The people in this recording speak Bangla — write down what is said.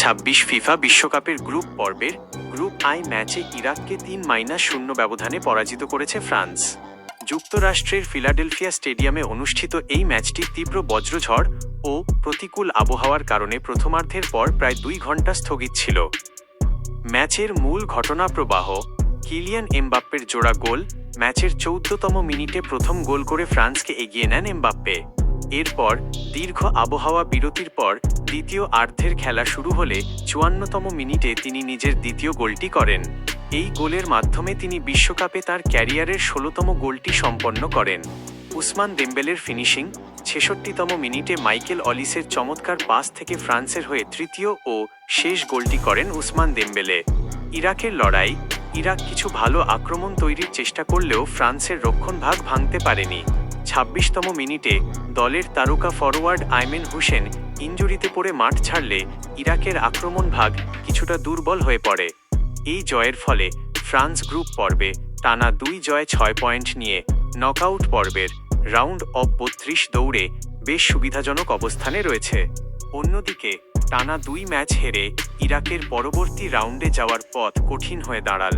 2026 ফিফা বিশ্বকাপের গ্রুপ পর্বের গ্রুপ আই ম্যাচে ইরাককে 3-0 ব্যবধানে পরাজিত করেছে ফ্রান্স। যুক্তরাষ্ট্রের ফিলাডেলফিয়া স্টেডিয়ামে অনুষ্ঠিত এই ম্যাচটি তীব্র বজ্রঝড় ও প্রতিকূল আবহাওয়ার কারণে প্রথমার্ধের পর প্রায় 2 ঘন্টা স্থগিত ছিল। ম্যাচের মূল ঘটনাপ্রবাহ: কিলিয়ান এমবাপ্পের জোড়া গোল। ম্যাচের 14তম মিনিটে প্রথম গোল করে ফ্রান্সকে এগিয়ে নেন এমবাপ্পে। এরপর দীর্ঘ আবহাওয়া বিরতির পর দ্বিতীয় অর্ধের খেলা শুরু হলে 54তম মিনিটে তিনি নিজের দ্বিতীয় গোলটি করেন। এই গোলের মাধ্যমে তিনি বিশ্বকাপে তার ক্যারিয়ারের 16তম গোলটি সম্পন্ন করেন। উসমান দেম্বেলের ফিনিশিং: 66তম মিনিটে মাইকেল অলিসের চমৎকার পাস থেকে ফ্রান্সের হয়ে তৃতীয় ও শেষ গোলটি করেন উসমান দেম্বেলে। ইরাকের লড়াই: ইরাক কিছু ভালো আক্রমণ তৈরির চেষ্টা করলেও ফ্রান্সের রক্ষণভাগ ভাঙতে পারেনি। 26তম মিনিটে দলের তারকা ফরোয়ার্ড আইমেন হুসেন ইনজুরিতে পড়ে মাঠ ছাড়লে ইরাকের আক্রমণভাগ কিছুটা দুর্বল হয়ে পড়ে। এই জয়ের ফলে ফ্রান্স গ্রুপ পর্বে টানা 2 জয় 6 পয়েন্ট নিয়ে নকআউট পর্বের রাউন্ড অফ 32 দৌড়ে বেশ সুবিধাজনক অবস্থানে রয়েছে। অন্যদিকে টানা 2 ম্যাচ হেরে ইরাকের পরবর্তী রাউন্ডে যাওয়ার পথ কঠিন হয়ে দাঁড়াল।